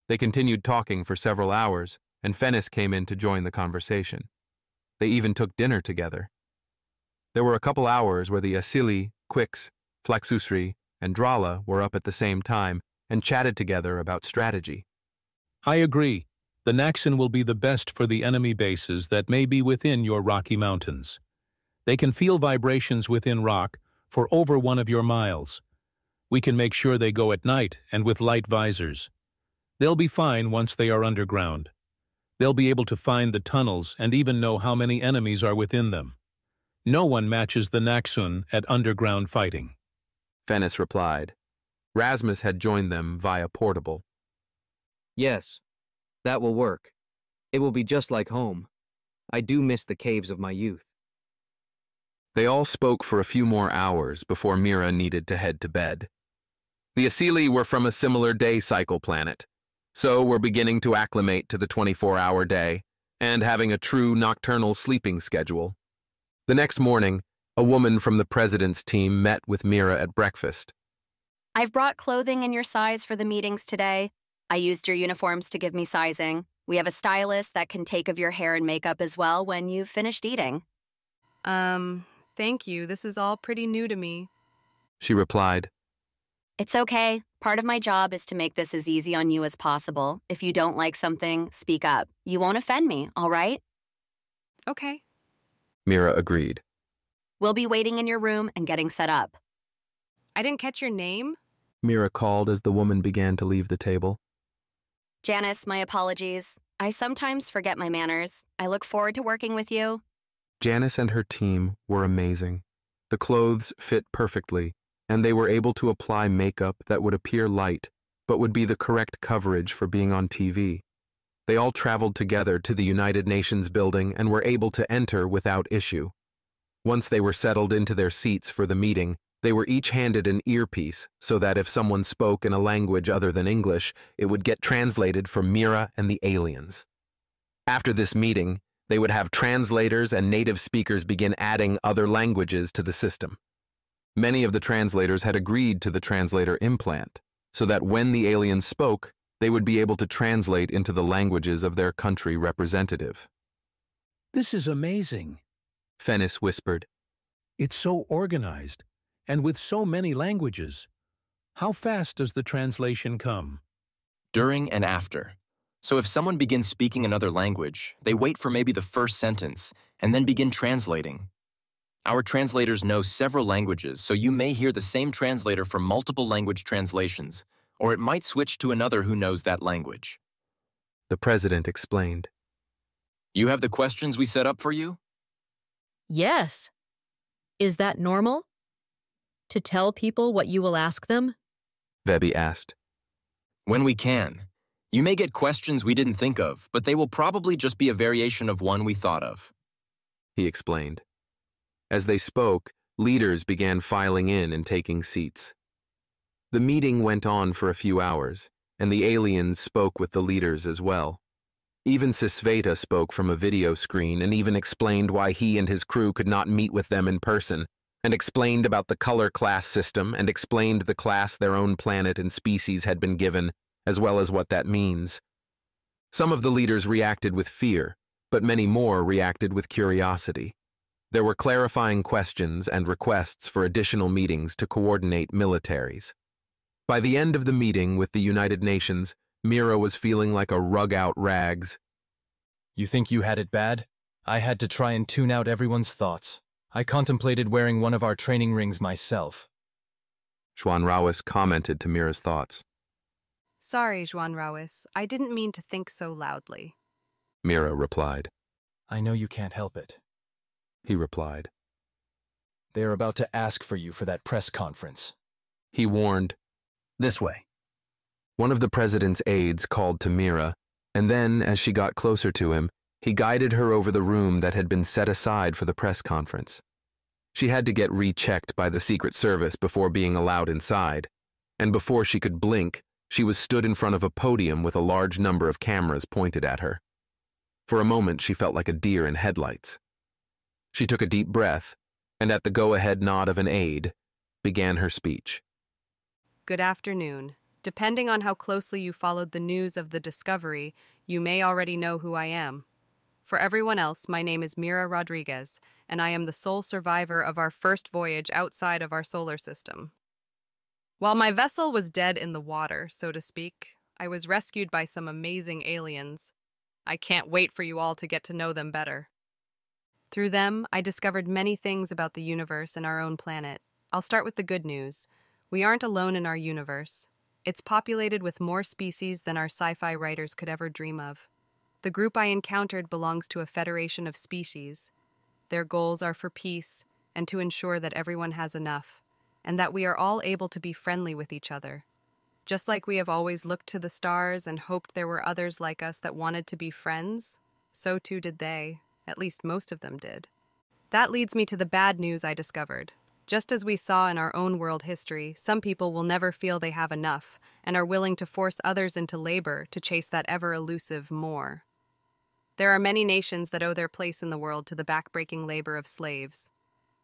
They continued talking for several hours, and Fennis came in to join the conversation. They even took dinner together. There were a couple hours where the Asili, Quix, Flaxusri, and Drala were up at the same time and chatted together about strategy. I agree. The Naxxon will be the best for the enemy bases that may be within your Rocky Mountains. They can feel vibrations within rock for over 1 of your miles. We can make sure they go at night and with light visors. They'll be fine once they are underground. They'll be able to find the tunnels and even know how many enemies are within them. No one matches the Naxxon at underground fighting. Fennis replied. Rasmus had joined them via portable. Yes, that will work. It will be just like home. I do miss the caves of my youth. They all spoke for a few more hours before Mira needed to head to bed. The Asili were from a similar day cycle planet, so were beginning to acclimate to the 24-hour day and having a true nocturnal sleeping schedule. The next morning, a woman from the president's team met with Mira at breakfast. I've brought clothing in your size for the meetings today. I used your uniforms to give me sizing. We have a stylist that can take of your hair and makeup as well when you've finished eating. Thank you. This is all pretty new to me. She replied. It's okay. Part of my job is to make this as easy on you as possible. If you don't like something, speak up. You won't offend me, all right? Okay. Mira agreed. We'll be waiting in your room and getting set up. I didn't catch your name? Mira called as the woman began to leave the table. Janice, my apologies. I sometimes forget my manners. I look forward to working with you. Janice and her team were amazing. The clothes fit perfectly, and they were able to apply makeup that would appear light, but would be the correct coverage for being on TV. They all traveled together to the United Nations building and were able to enter without issue. Once they were settled into their seats for the meeting, they were each handed an earpiece so that if someone spoke in a language other than English, it would get translated for Mira and the aliens. After this meeting, they would have translators and native speakers begin adding other languages to the system. Many of the translators had agreed to the translator implant, so that when the aliens spoke, they would be able to translate into the languages of their country representative. This is amazing, Fennis whispered. It's so organized, and with so many languages. How fast does the translation come? During and after. So if someone begins speaking another language, they wait for maybe the first sentence and then begin translating. Our translators know several languages, so you may hear the same translator for multiple language translations, or it might switch to another who knows that language. The president explained. You have the questions we set up for you? Yes. Is that normal? To tell people what you will ask them? Vebi asked. When we can. You may get questions we didn't think of, but they will probably just be a variation of one we thought of. He explained. As they spoke, leaders began filing in and taking seats. The meeting went on for a few hours, and the aliens spoke with the leaders as well. Even Sisveta spoke from a video screen and even explained why he and his crew could not meet with them in person, and explained about the color class system and explained the class their own planet and species had been given, as well as what that means. Some of the leaders reacted with fear, but many more reacted with curiosity. There were clarifying questions and requests for additional meetings to coordinate militaries. By the end of the meeting with the United Nations, Mira was feeling like a rug-out rags. You think you had it bad? I had to try and tune out everyone's thoughts. I contemplated wearing one of our training rings myself. Juan Rawis commented to Mira's thoughts. Sorry, Juan Rawis. I didn't mean to think so loudly. Mira replied. I know you can't help it. He replied. They are about to ask for you for that press conference. He warned. This way. One of the president's aides called to Mira, and then, as she got closer to him, he guided her over the room that had been set aside for the press conference. She had to get rechecked by the Secret Service before being allowed inside, and before she could blink, she was stood in front of a podium with a large number of cameras pointed at her. For a moment, she felt like a deer in headlights. She took a deep breath, and at the go-ahead nod of an aide, began her speech. Good afternoon. Depending on how closely you followed the news of the discovery, you may already know who I am. For everyone else, my name is Mira Rodriguez, and I am the sole survivor of our first voyage outside of our solar system. While my vessel was dead in the water, so to speak, I was rescued by some amazing aliens. I can't wait for you all to get to know them better. Through them, I discovered many things about the universe and our own planet. I'll start with the good news. We aren't alone in our universe. It's populated with more species than our sci-fi writers could ever dream of. The group I encountered belongs to a federation of species. Their goals are for peace and to ensure that everyone has enough, and that we are all able to be friendly with each other. Just like we have always looked to the stars and hoped there were others like us that wanted to be friends, so too did they. At least most of them did. That leads me to the bad news I discovered. Just as we saw in our own world history, some people will never feel they have enough and are willing to force others into labor to chase that ever-elusive more. There are many nations that owe their place in the world to the back-breaking labor of slaves.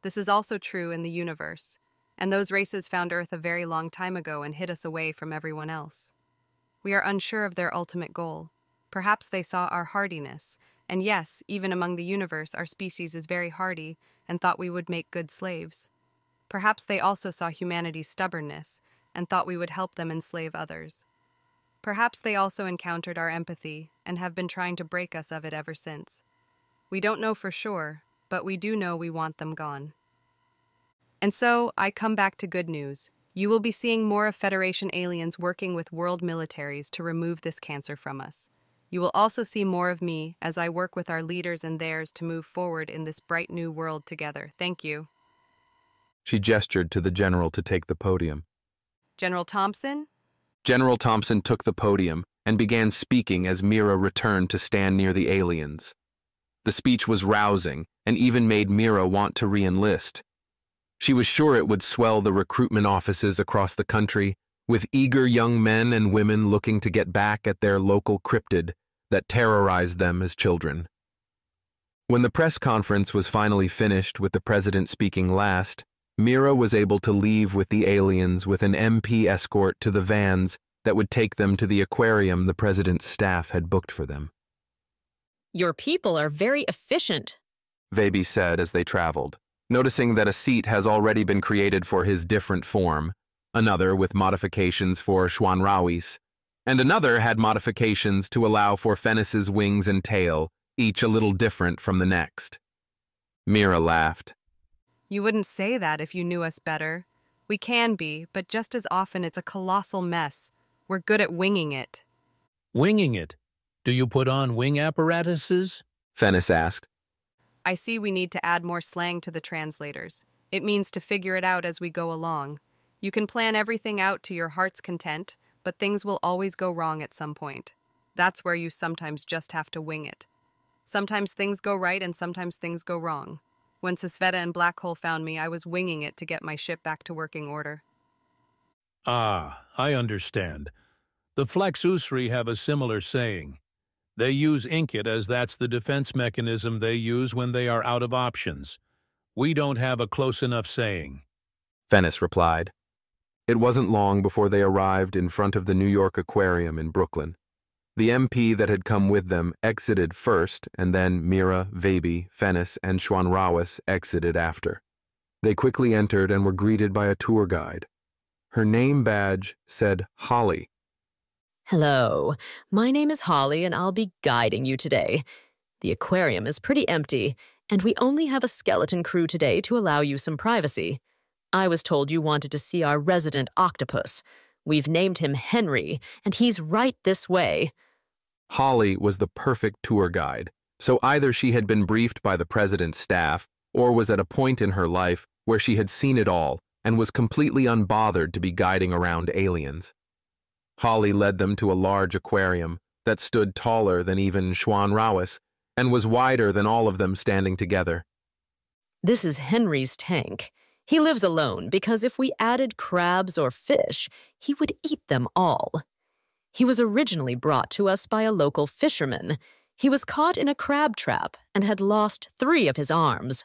This is also true in the universe, and those races found Earth a very long time ago and hid us away from everyone else. We are unsure of their ultimate goal. Perhaps they saw our hardiness, and yes, even among the universe, our species is very hardy and thought we would make good slaves. Perhaps they also saw humanity's stubbornness and thought we would help them enslave others. Perhaps they also encountered our empathy and have been trying to break us of it ever since. We don't know for sure, but we do know we want them gone. And so, I come back to good news. You will be seeing more of Federation aliens working with world militaries to remove this cancer from us. You will also see more of me as I work with our leaders and theirs to move forward in this bright new world together. Thank you. She gestured to the general to take the podium. General Thompson? General Thompson took the podium and began speaking as Mira returned to stand near the aliens. The speech was rousing and even made Mira want to re-enlist. She was sure it would swell the recruitment offices across the country, with eager young men and women looking to get back at their local cryptid that terrorized them as children. When the press conference was finally finished with the president speaking last, Mira was able to leave with the aliens with an MP escort to the vans that would take them to the aquarium the president's staff had booked for them. Your people are very efficient, Vaby said as they traveled, noticing that a seat has already been created for his different form, another with modifications for Schwanrawis, and another had modifications to allow for Fennis's wings and tail, each a little different from the next. Mira laughed. You wouldn't say that if you knew us better. We can be, but just as often it's a colossal mess. We're good at winging it. Winging it? Do you put on wing apparatuses? Fennis asked. I see we need to add more slang to the translators. It means to figure it out as we go along. You can plan everything out to your heart's content, but things will always go wrong at some point. That's where you sometimes just have to wing it. Sometimes things go right and sometimes things go wrong. When Sisveta and Black Hole found me, I was winging it to get my ship back to working order. Ah, I understand. The Flex Usri have a similar saying. They use Inkit as that's the defense mechanism they use when they are out of options. We don't have a close enough saying. Fennis replied. It wasn't long before they arrived in front of the New York Aquarium in Brooklyn. The MP that had come with them exited first, and then Mira, Vaby, Fennis, and Schwanrawis exited after. They quickly entered and were greeted by a tour guide. Her name badge said Holly. Hello, my name is Holly and I'll be guiding you today. The aquarium is pretty empty, and we only have a skeleton crew today to allow you some privacy. I was told you wanted to see our resident octopus. We've named him Henry, and he's right this way. Holly was the perfect tour guide, so either she had been briefed by the president's staff or was at a point in her life where she had seen it all and was completely unbothered to be guiding around aliens. Holly led them to a large aquarium that stood taller than even Schwanrawis and was wider than all of them standing together. This is Henry's tank. He lives alone because if we added crabs or fish, he would eat them all. He was originally brought to us by a local fisherman. He was caught in a crab trap and had lost 3 of his arms.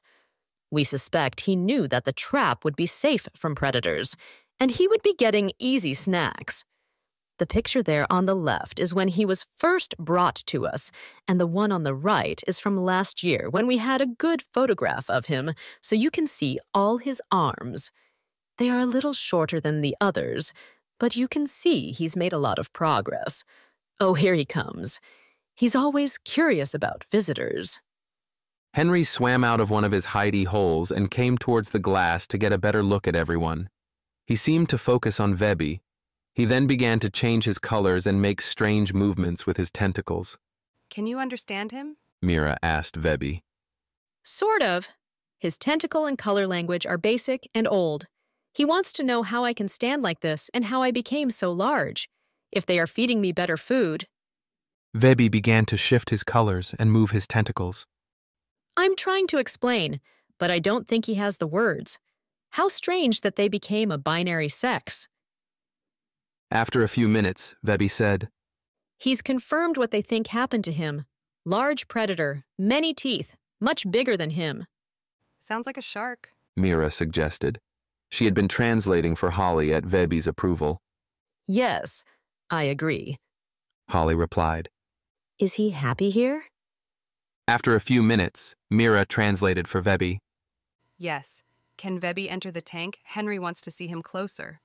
We suspect he knew that the trap would be safe from predators, and he would be getting easy snacks. The picture there on the left is when he was first brought to us, and the one on the right is from last year when we had a good photograph of him, so you can see all his arms. They are a little shorter than the others, but you can see he's made a lot of progress. Oh, here he comes. He's always curious about visitors. Henry swam out of one of his hidey holes and came towards the glass to get a better look at everyone. He seemed to focus on Vebi. He then began to change his colors and make strange movements with his tentacles. Can you understand him? Mira asked Vebi. Sort of. His tentacle and color language are basic and old. He wants to know how I can stand like this and how I became so large. If they are feeding me better food. Vebi began to shift his colors and move his tentacles. I'm trying to explain, but I don't think he has the words. How strange that they became a binary sex. After a few minutes, Vebi said, He's confirmed what they think happened to him. Large predator, many teeth, much bigger than him. Sounds like a shark. Mira suggested. She had been translating for Holly at Vebi's approval. Yes, I agree. Holly replied. Is he happy here? After a few minutes, Mira translated for Vebi. Yes. Can Vebi enter the tank? Henry wants to see him closer.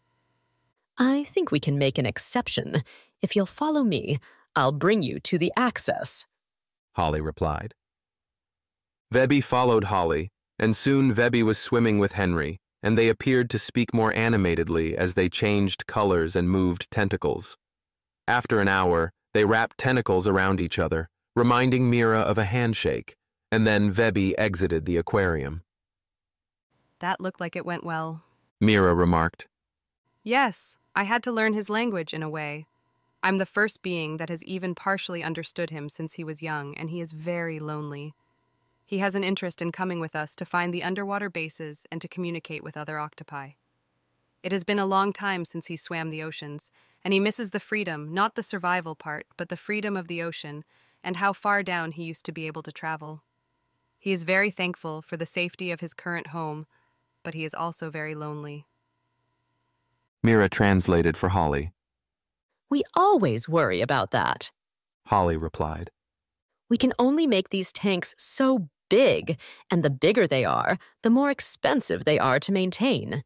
I think we can make an exception. If you'll follow me, I'll bring you to the access. Holly replied. Vebi followed Holly, and soon Vebi was swimming with Henry, and they appeared to speak more animatedly as they changed colors and moved tentacles. After an hour, they wrapped tentacles around each other, reminding Mira of a handshake, and then Vebi exited the aquarium. That looked like it went well. Mira remarked. Yes, I had to learn his language in a way. I'm the first being that has even partially understood him since he was young, and he is very lonely. He has an interest in coming with us to find the underwater bases and to communicate with other octopi. It has been a long time since he swam the oceans, and he misses the freedom, not the survival part, but the freedom of the ocean, and how far down he used to be able to travel. He is very thankful for the safety of his current home, but he is also very lonely. Mira translated for Holly. We always worry about that. Holly replied. We can only make these tanks so big, and the bigger they are, the more expensive they are to maintain.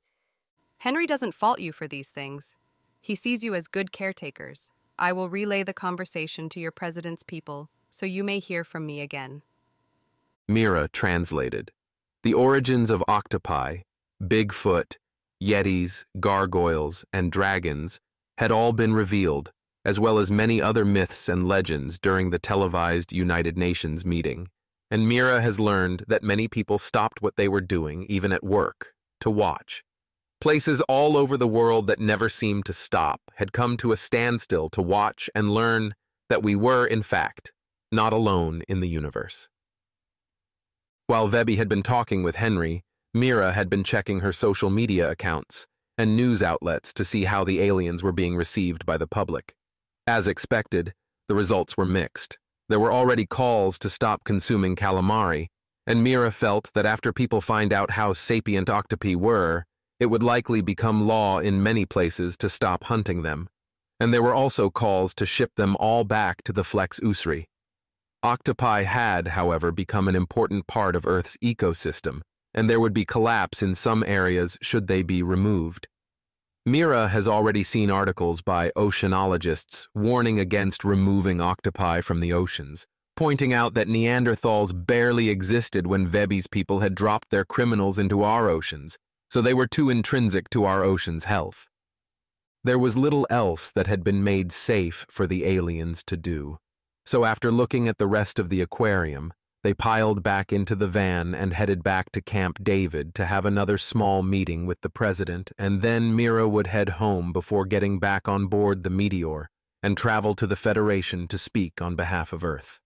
Henry doesn't fault you for these things. He sees you as good caretakers. I will relay the conversation to your president's people, so you may hear from me again. Mira translated. The origins of octopi, Bigfoot, yetis, gargoyles, and dragons had all been revealed, as well as many other myths and legends during the televised United Nations meeting. And Mira has learned that many people stopped what they were doing, even at work, to watch. Places all over the world that never seemed to stop had come to a standstill to watch and learn that we were, in fact, not alone in the universe. While Vebi had been talking with Henry, Mira had been checking her social media accounts and news outlets to see how the aliens were being received by the public. As expected, the results were mixed. There were already calls to stop consuming calamari, and Mira felt that after people find out how sapient octopi were, it would likely become law in many places to stop hunting them. And there were also calls to ship them all back to the Flex Usri. Octopi had, however, become an important part of Earth's ecosystem, and there would be collapse in some areas should they be removed. Mira has already seen articles by oceanologists warning against removing octopi from the oceans, pointing out that Neanderthals barely existed when Vebi's people had dropped their criminals into our oceans, so they were too intrinsic to our ocean's health. There was little else that had been made safe for the aliens to do. So after looking at the rest of the aquarium, they piled back into the van and headed back to Camp David to have another small meeting with the president, and then Mira would head home before getting back on board the Meteor and travel to the Federation to speak on behalf of Earth.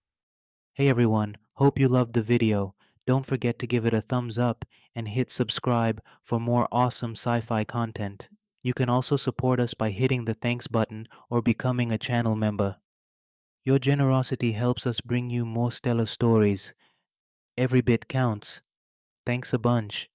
Hey everyone, hope you loved the video. Don't forget to give it a thumbs up and hit subscribe for more awesome sci-fi content. You can also support us by hitting the thanks button or becoming a channel member. Your generosity helps us bring you more stellar stories. Every bit counts. Thanks a bunch.